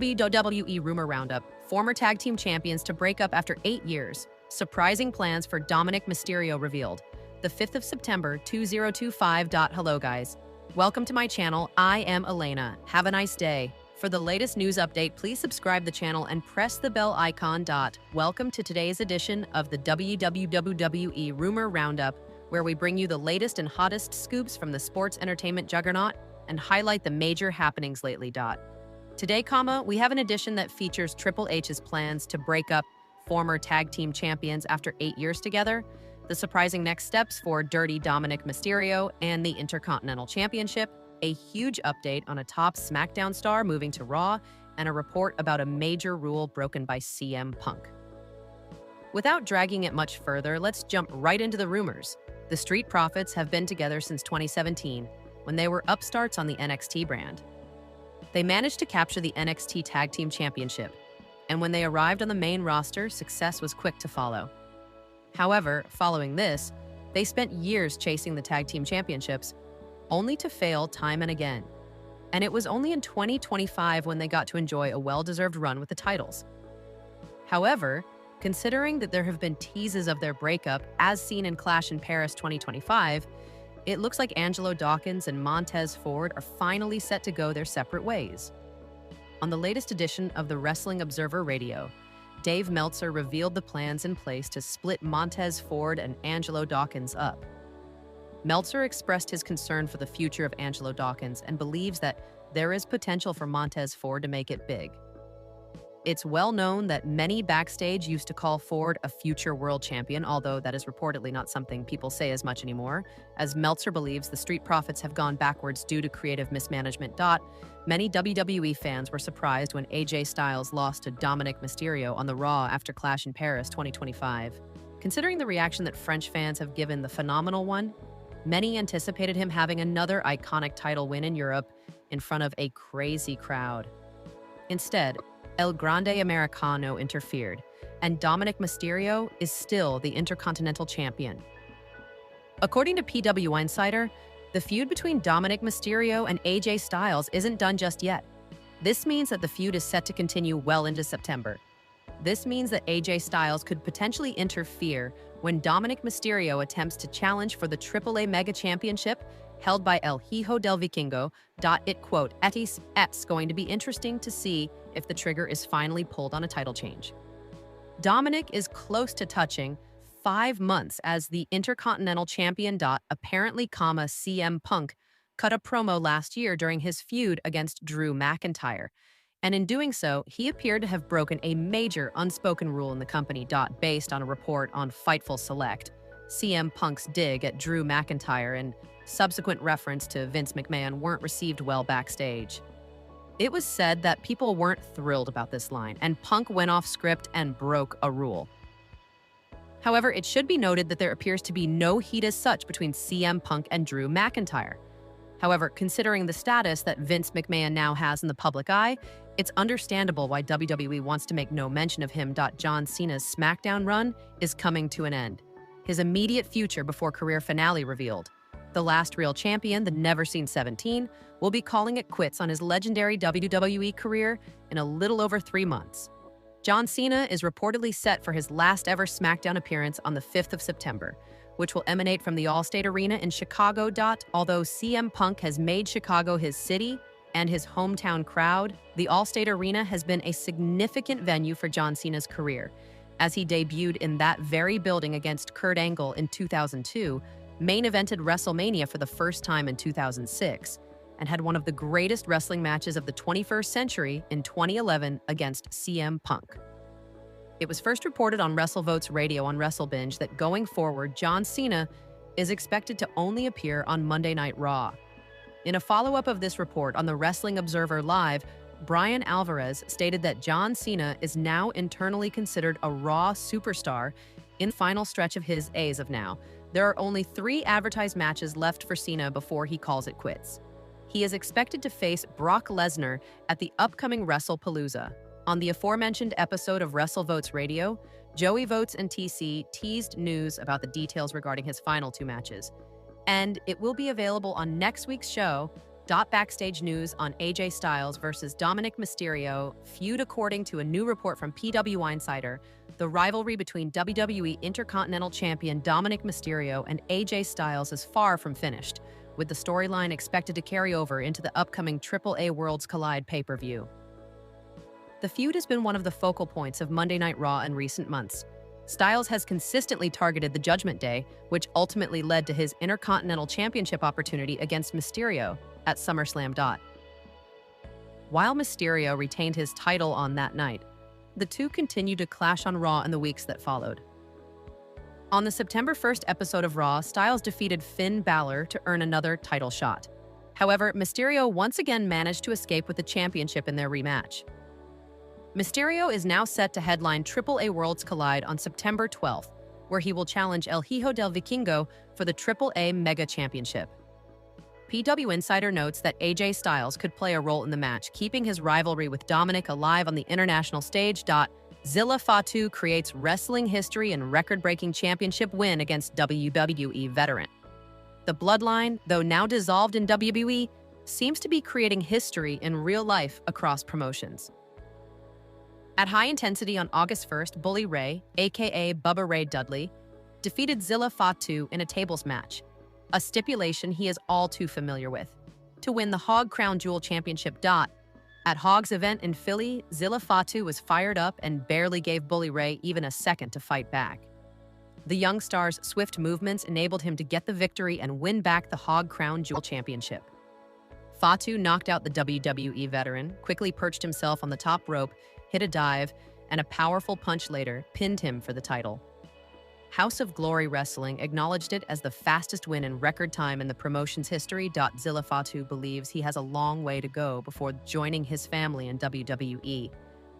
WWE Rumor Roundup, former tag team champions to break up after 8 years. Surprising plans for Dominik Mysterio revealed. The 5th of September, 2025. Hello guys. Welcome to my channel. I am Elena. Have a nice day. For the latest news update, please subscribe the channel and press the bell icon. Welcome to today's edition of the WWE Rumor Roundup, where we bring you the latest and hottest scoops from the sports entertainment juggernaut and highlight the major happenings lately. Today, we have an edition that features Triple H's plans to break up former tag team champions after 8 years together, the surprising next steps for Dirty Dominik Mysterio and the Intercontinental Championship, a huge update on a top SmackDown star moving to Raw, and a report about a major rule broken by CM Punk. Without dragging it much further, let's jump right into the rumors. The Street Profits have been together since 2017, when they were upstarts on the NXT brand. They managed to capture the NXT Tag Team Championship, and when they arrived on the main roster, success was quick to follow. However, following this, they spent years chasing the Tag Team Championships, only to fail time and again. And it was only in 2025 when they got to enjoy a well-deserved run with the titles. However, considering that there have been teases of their breakup, as seen in Clash in Paris 2025, it looks like Angelo Dawkins and Montez Ford are finally set to go their separate ways. On the latest edition of the Wrestling Observer Radio, Dave Meltzer revealed the plans in place to split Montez Ford and Angelo Dawkins up. Meltzer expressed his concern for the future of Angelo Dawkins and believes that there is potential for Montez Ford to make it big. It's well known that many backstage used to call Ford a future world champion, although that is reportedly not something people say as much anymore, as Meltzer believes the Street Profits have gone backwards due to creative mismanagement. Many WWE fans were surprised when AJ Styles lost to Dominik Mysterio on the Raw after Clash in Paris 2025. Considering the reaction that French fans have given the phenomenal one, many anticipated him having another iconic title win in Europe in front of a crazy crowd. Instead, El Grande Americano interfered, and Dominik Mysterio is still the Intercontinental Champion. According to PW Insider, the feud between Dominik Mysterio and AJ Styles isn't done just yet. This means that the feud is set to continue well into September. This means that AJ Styles could potentially interfere when Dominik Mysterio attempts to challenge for the AAA Mega Championship held by El Hijo del Vikingo. It's going to be interesting to see if the trigger is finally pulled on a title change. Dominik is close to touching 5 months as the Intercontinental Champion. Apparently, CM Punk cut a promo last year during his feud against Drew McIntyre. And in doing so, he appeared to have broken a major unspoken rule in the company. Based on a report on Fightful Select, CM Punk's dig at Drew McIntyre and subsequent reference to Vince McMahon weren't received well backstage. It was said that people weren't thrilled about this line, and Punk went off script and broke a rule. However, it should be noted that there appears to be no heat as such between CM Punk and Drew McIntyre. However, considering the status that Vince McMahon now has in the public eye, it's understandable why WWE wants to make no mention of him. John Cena's SmackDown run is coming to an end. His immediate future before career finale revealed. The last real champion, the Never-Seen 17, will be calling it quits on his legendary WWE career in a little over 3 months. John Cena is reportedly set for his last ever SmackDown appearance on the 5th of September, which will emanate from the Allstate Arena in Chicago. Although CM Punk has made Chicago his city and his hometown crowd, the Allstate Arena has been a significant venue for John Cena's career, as he debuted in that very building against Kurt Angle in 2002, main evented WrestleMania for the first time in 2006, and had one of the greatest wrestling matches of the 21st century in 2011 against CM Punk. It was first reported on WrestleVotes Radio on WrestleBinge that going forward, John Cena is expected to only appear on Monday Night Raw. In a follow-up of this report on the Wrestling Observer Live, Brian Alvarez stated that John Cena is now internally considered a Raw superstar in the final stretch of his as of now. There are only 3 advertised matches left for Cena before he calls it quits. He is expected to face Brock Lesnar at the upcoming WrestlePalooza. On the aforementioned episode of WrestleVotes Radio, Joey Votes and TC teased news about the details regarding his final 2 matches. And it will be available on next week's show Backstage news on AJ Styles versus Dominik Mysterio feud. According to a new report from PW Insider, the rivalry between WWE Intercontinental Champion Dominik Mysterio and AJ Styles is far from finished, with the storyline expected to carry over into the upcoming AAA Worlds Collide pay-per-view. The feud has been one of the focal points of Monday Night Raw in recent months. Styles has consistently targeted the Judgment Day, which ultimately led to his Intercontinental Championship opportunity against Mysterio at SummerSlam. While Mysterio retained his title on that night, the two continued to clash on Raw in the weeks that followed. On the September 1st episode of Raw, Styles defeated Finn Balor to earn another title shot. However, Mysterio once again managed to escape with the championship in their rematch. Mysterio is now set to headline AAA Worlds Collide on September 12th, where he will challenge El Hijo del Vikingo for the AAA Mega Championship. PW Insider notes that AJ Styles could play a role in the match, keeping his rivalry with Dominik alive on the international stage. Zilla Fatu creates wrestling history and record-breaking championship win against WWE veteran. The Bloodline, though now dissolved in WWE, seems to be creating history in real life across promotions. At High Intensity on August 1st, Bully Ray, aka Bubba Ray Dudley, defeated Zilla Fatu in a tables match, a stipulation he is all too familiar with, to win the Hog Crown Jewel Championship. At Hog's event in Philly, Zilla Fatu was fired up and barely gave Bully Ray even a second to fight back. The young star's swift movements enabled him to get the victory and win back the Hog Crown Jewel Championship. Fatu knocked out the WWE veteran, quickly perched himself on the top rope, hit a dive, and a powerful punch later pinned him for the title. House of Glory Wrestling acknowledged it as the fastest win in record time in the promotion's history. Zilla Fatu believes he has a long way to go before joining his family in WWE.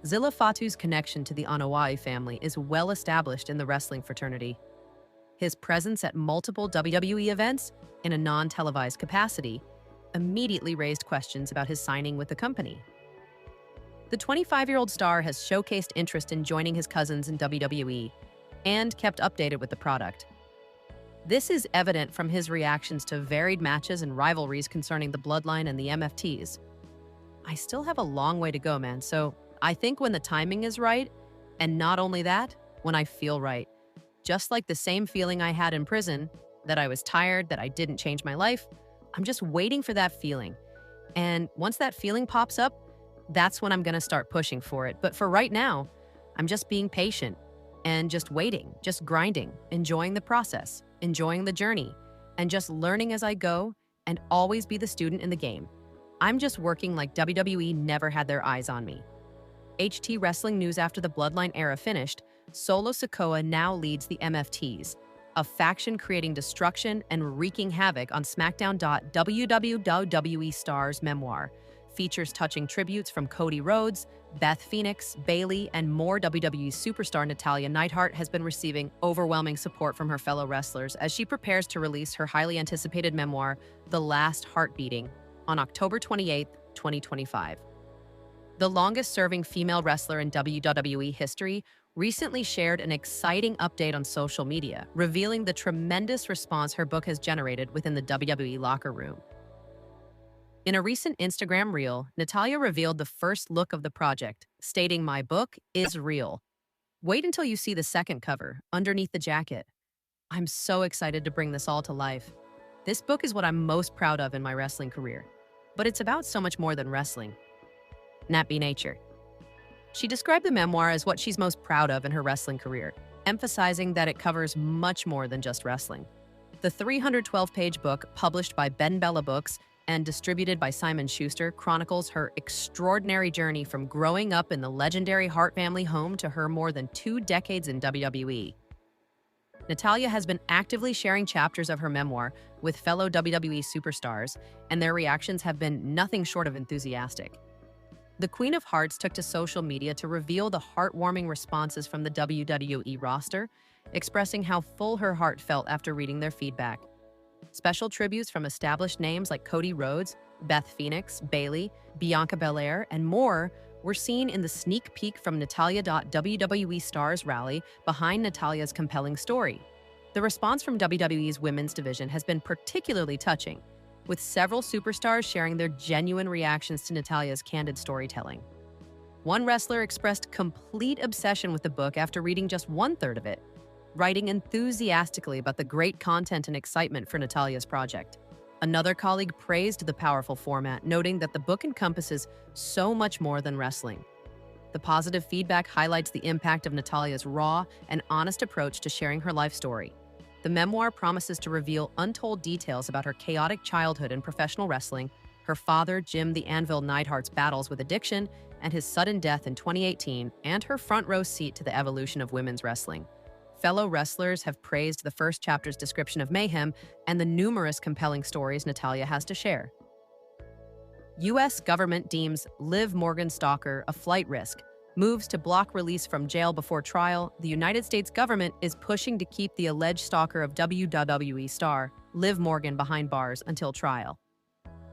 Zilla Fatu's connection to the Anoa'i family is well established in the wrestling fraternity. His presence at multiple WWE events, in a non-televised capacity, immediately raised questions about his signing with the company. The 25-year-old star has showcased interest in joining his cousins in WWE and kept updated with the product. This is evident from his reactions to varied matches and rivalries concerning the Bloodline and the MFTs. I still have a long way to go, man, so I think when the timing is right, and not only that, when I feel right. Just like the same feeling I had in prison, that I was tired, that I didn't change my life, I'm just waiting for that feeling. And once that feeling pops up, that's when I'm gonna start pushing for it. But for right now, I'm just being patient and just waiting, just grinding, enjoying the process, enjoying the journey, and just learning as I go and always be the student in the game. I'm just working like WWE never had their eyes on me. HT Wrestling news: after the Bloodline era finished, Solo Sikoa now leads the MFTs, a faction creating destruction and wreaking havoc on SmackDown. WWE Star's memoir features touching tributes from Cody Rhodes, Beth Phoenix, Bayley, and more. WWE superstar Natalya Neidhart has been receiving overwhelming support from her fellow wrestlers as she prepares to release her highly anticipated memoir, The Last Heartbeating, on October 28, 2025. The longest-serving female wrestler in WWE history recently shared an exciting update on social media, revealing the tremendous response her book has generated within the WWE locker room. In a recent Instagram reel, Natalya revealed the first look of the project, stating, "My book is real. Wait until you see the second cover, underneath the jacket. I'm so excited to bring this all to life. This book is what I'm most proud of in my wrestling career. But it's about so much more than wrestling. Nappy nature." She described the memoir as what she's most proud of in her wrestling career, emphasizing that it covers much more than just wrestling. The 312-page book, published by Ben Bella Books and distributed by Simon Schuster, chronicles her extraordinary journey from growing up in the legendary Hart family home to her more than 2 decades in WWE. Natalya has been actively sharing chapters of her memoir with fellow WWE superstars, and their reactions have been nothing short of enthusiastic. The Queen of Hearts took to social media to reveal the heartwarming responses from the WWE roster, expressing how full her heart felt after reading their feedback. Special tributes from established names like Cody Rhodes, Beth Phoenix, Bayley, Bianca Belair, and more were seen in the sneak peek from Natalya. WWE Stars rally behind Natalya's compelling story. The response from WWE's women's division has been particularly touching, with several superstars sharing their genuine reactions to Natalya's candid storytelling. One wrestler expressed complete obsession with the book after reading just one-third of it, writing enthusiastically about the great content and excitement for Natalya's project. Another colleague praised the powerful format, noting that the book encompasses so much more than wrestling. The positive feedback highlights the impact of Natalya's raw and honest approach to sharing her life story. The memoir promises to reveal untold details about her chaotic childhood in professional wrestling, her father, Jim the Anvil Neidhart's battles with addiction, and his sudden death in 2018, and her front-row seat to the evolution of women's wrestling. Fellow wrestlers have praised the first chapter's description of mayhem and the numerous compelling stories Natalya has to share. U.S. government deems Liv Morgan stalker a flight risk. Moves to block release from jail before trial. The United States government is pushing to keep the alleged stalker of WWE star Liv Morgan behind bars until trial.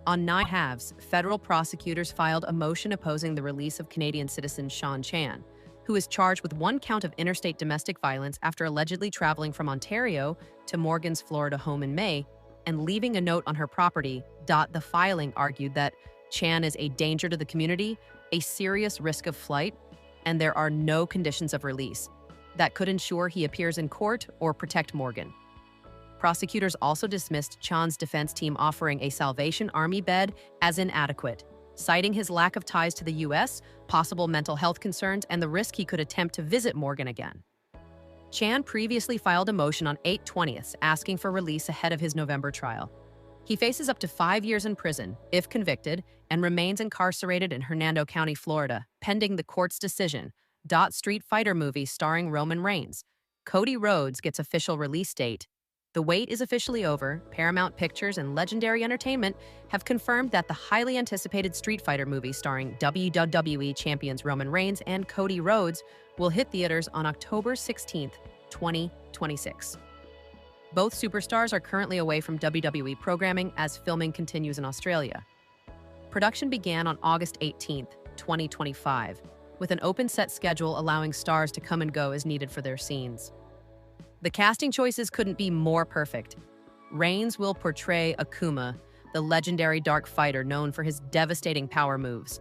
On 9 halves, federal prosecutors filed a motion opposing the release of Canadian citizen Sean Chan, who is charged with 1 count of interstate domestic violence after allegedly traveling from Ontario to Morgan's Florida home in May and leaving a note on her property. The filing argued that Chan is a danger to the community, a serious risk of flight, and there are no conditions of release that could ensure he appears in court or protect Morgan. Prosecutors also dismissed Chan's defense team offering a Salvation Army bed as inadequate, citing his lack of ties to the U.S., possible mental health concerns, and the risk he could attempt to visit Morgan again. Chan previously filed a motion on 8/20 asking for release ahead of his November trial. He faces up to 5 years in prison, if convicted, and remains incarcerated in Hernando County, Florida, pending the court's decision. Street Fighter movie starring Roman Reigns. Cody Rhodes gets official release date. The wait is officially over. Paramount Pictures and Legendary Entertainment have confirmed that the highly anticipated Street Fighter movie starring WWE champions Roman Reigns and Cody Rhodes will hit theaters on October 16, 2026. Both superstars are currently away from WWE programming as filming continues in Australia. Production began on August 18, 2025, with an open set schedule allowing stars to come and go as needed for their scenes. The casting choices couldn't be more perfect. Reigns will portray Akuma, the legendary dark fighter known for his devastating power moves.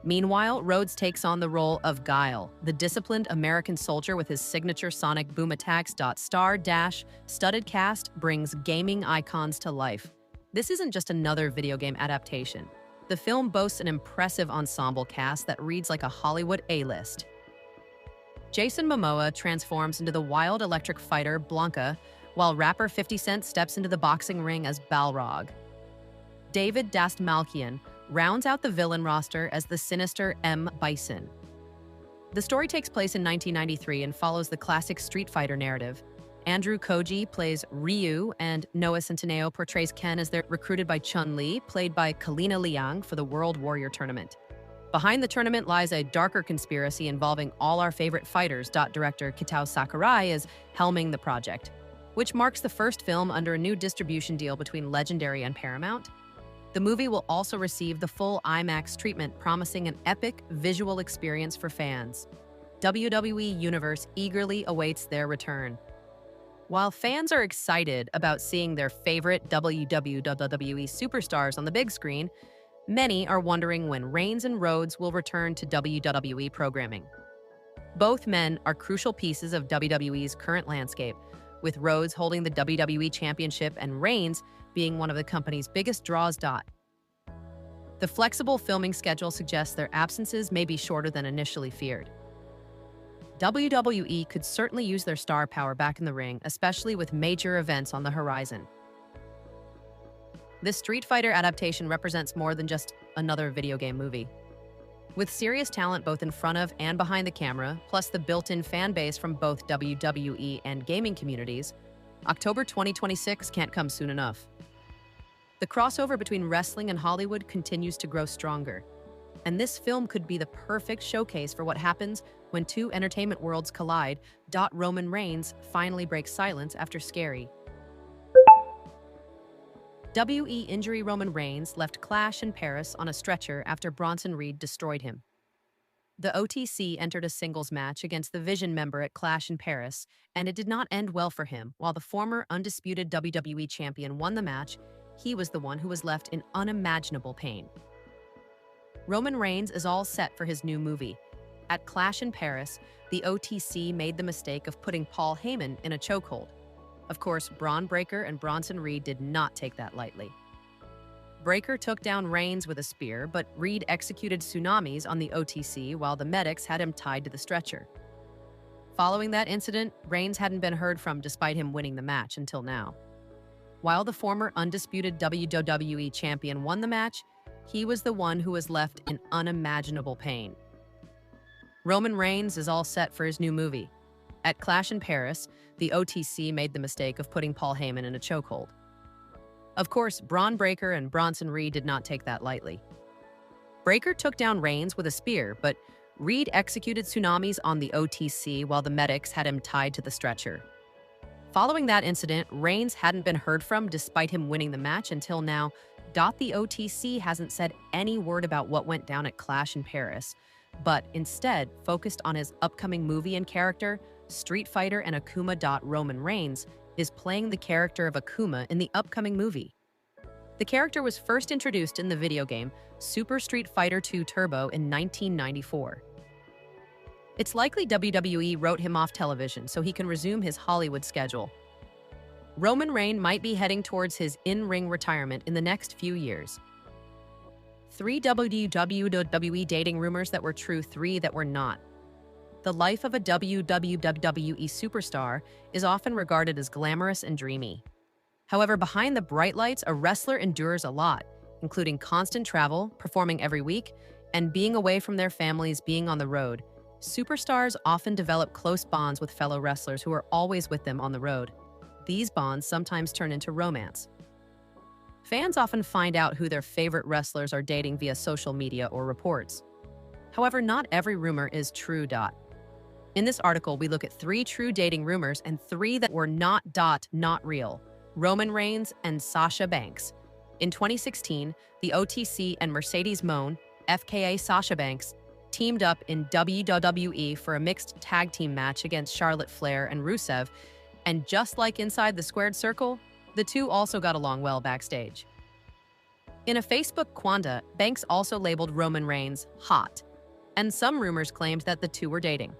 Meanwhile, Rhodes takes on the role of Guile, the disciplined American soldier with his signature sonic boom attacks. Studded cast brings gaming icons to life. This isn't just another video game adaptation. The film boasts an impressive ensemble cast that reads like a Hollywood A-list. Jason Momoa transforms into the wild electric fighter Blanca, while rapper 50 Cent steps into the boxing ring as Balrog. David Dastmalchian rounds out the villain roster as the sinister M. Bison. The story takes place in 1993 and follows the classic Street Fighter narrative. Andrew Koji plays Ryu, and Noah Centineo portrays Ken as they're recruited by Chun-Li, played by Kalina Liang, for the World Warrior Tournament. Behind the tournament lies a darker conspiracy involving all our favorite fighters. Director Kitao Sakurai is helming the project, which marks the first film under a new distribution deal between Legendary and Paramount. The movie will also receive the full IMAX treatment, promising an epic visual experience for fans. WWE Universe eagerly awaits their return. While fans are excited about seeing their favorite WWE superstars on the big screen, many are wondering when Reigns and Rhodes will return to WWE programming. Both men are crucial pieces of WWE's current landscape, with Rhodes holding the WWE Championship and Reigns being one of the company's biggest draws. The flexible filming schedule suggests their absences may be shorter than initially feared. WWE could certainly use their star power back in the ring, especially with major events on the horizon. This Street Fighter adaptation represents more than just another video game movie. With serious talent both in front of and behind the camera, plus the built-in fan base from both WWE and gaming communities, October 2026 can't come soon enough. The crossover between wrestling and Hollywood continues to grow stronger, and this film could be the perfect showcase for what happens when two entertainment worlds collide. Roman Reigns finally breaks silence after Scary. WE injury. Roman Reigns left Clash in Paris on a stretcher after Bronson Reed destroyed him. The OTC entered a singles match against the Vision member at Clash in Paris, and it did not end well for him. While the former undisputed WWE champion won the match, he was the one who was left in unimaginable pain. Roman Reigns is all set for his new movie. At Clash in Paris, the OTC made the mistake of putting Paul Heyman in a chokehold. Of course, Braun Breaker and Bronson Reed did not take that lightly. Breaker took down Reigns with a spear, but Reed executed tsunamis on the OTC while the medics had him tied to the stretcher. Following that incident, Reigns hadn't been heard from despite him winning the match until now. While the former undisputed WWE champion won the match, he was the one who was left in unimaginable pain. Roman Reigns is all set for his new movie. At Clash in Paris, the OTC made the mistake of putting Paul Heyman in a chokehold. Of course, Braun Breaker and Bronson Reed did not take that lightly. Breaker took down Reigns with a spear, but Reed executed tsunamis on the OTC while the medics had him tied to the stretcher. Following that incident, Reigns hadn't been heard from despite him winning the match until now. The OTC hasn't said any word about what went down at Clash in Paris, but instead focused on his upcoming movie and character. Street Fighter and Akuma. Roman Reigns is playing the character of Akuma in the upcoming movie. The character was first introduced in the video game Super Street Fighter II Turbo in 1994. It's likely WWE wrote him off television so he can resume his Hollywood schedule. Roman Reigns might be heading towards his in-ring retirement in the next few years. 3 WWE dating rumors that were true, 3 that were not. The life of a WWE superstar is often regarded as glamorous and dreamy. However, behind the bright lights, a wrestler endures a lot, including constant travel, performing every week, and being away from their families, being on the road. Superstars often develop close bonds with fellow wrestlers who are always with them on the road. These bonds sometimes turn into romance. Fans often find out who their favorite wrestlers are dating via social media or reports. However, not every rumor is true. In this article, we look at 3 true dating rumors and 3 that were not real. Roman Reigns and Sasha Banks. In 2016, the OTC and Mercedes Moné, FKA Sasha Banks, teamed up in WWE for a mixed tag team match against Charlotte Flair and Rusev, and just like inside the squared circle, the two also got along well backstage. In a Facebook quanda, Banks also labeled Roman Reigns hot, and some rumors claimed that the two were dating.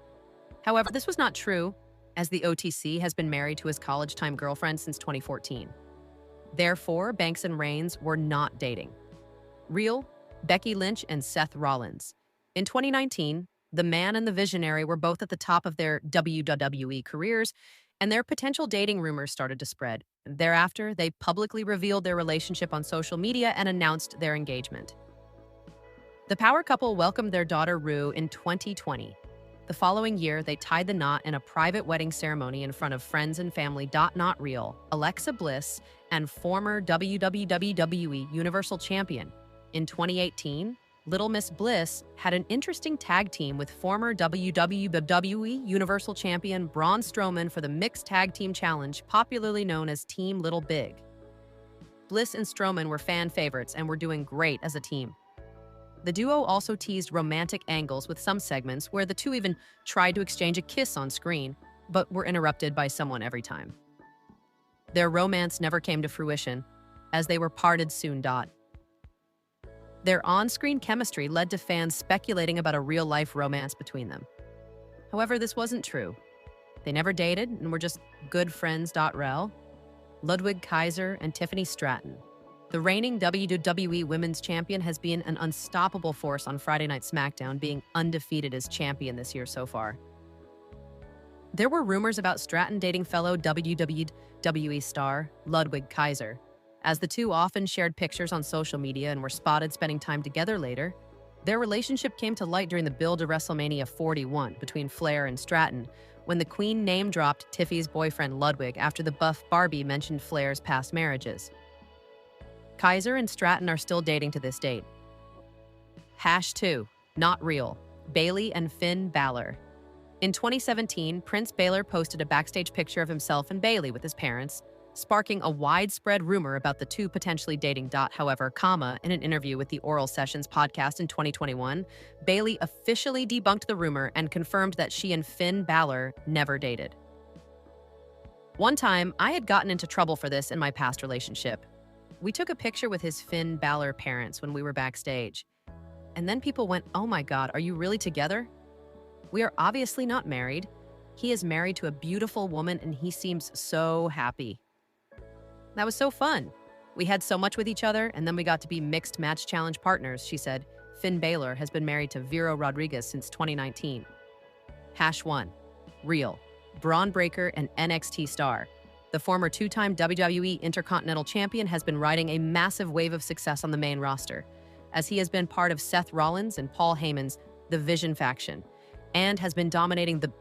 However, this was not true, as the OTC has been married to his college-time girlfriend since 2014. Therefore, Banks and Reigns were not dating. Real, Becky Lynch and Seth Rollins. In 2019, the man and the visionary were both at the top of their WWE careers, and their potential dating rumors started to spread. Thereafter, they publicly revealed their relationship on social media and announced their engagement. The power couple welcomed their daughter Rue in 2020. The following year, they tied the knot in a private wedding ceremony in front of friends and family. Not real, Alexa Bliss and former WWE Universal Champion. In 2018, Little Miss Bliss had an interesting tag team with former WWE Universal Champion Braun Strowman for the Mixed Tag Team Challenge, popularly known as Team Little Big. Bliss and Strowman were fan favorites and were doing great as a team. The duo also teased romantic angles with some segments where the two even tried to exchange a kiss on screen, but were interrupted by someone every time. Their romance never came to fruition, as they were parted soon. Their on-screen chemistry led to fans speculating about a real-life romance between them. However, this wasn't true. They never dated and were just good friends. Rel, Ludwig Kaiser, and Tiffany Stratton. The reigning WWE Women's Champion has been an unstoppable force on Friday Night SmackDown, being undefeated as champion this year so far. There were rumors about Stratton dating fellow WWE star Ludwig Kaiser, as the two often shared pictures on social media and were spotted spending time together later. Their relationship came to light during the build to WrestleMania 41 between Flair and Stratton, when the Queen name-dropped Tiffy's boyfriend Ludwig after the buff Barbie mentioned Flair's past marriages. Kaiser and Stratton are still dating to this date. #2, not real, Bayley and Finn Balor. In 2017, Prince Balor posted a backstage picture of himself and Bayley with his parents, sparking a widespread rumor about the two potentially dating. However, in an interview with the Oral Sessions podcast in 2021, Bayley officially debunked the rumor and confirmed that she and Finn Balor never dated. One time, I had gotten into trouble for this in my past relationship. We took a picture with his Finn Balor parents when we were backstage. And then people went, "Oh my God, are you really together?" We are obviously not married. He is married to a beautiful woman and he seems so happy. That was so fun. We had so much with each other and then we got to be mixed match challenge partners, she said. Finn Balor has been married to Vero Rodriguez since 2019. Hash 1. Real. Braun Breaker and NXT star. The former two-time WWE Intercontinental Champion has been riding a massive wave of success on the main roster, as he has been part of Seth Rollins and Paul Heyman's The Vision faction, and has been dominating the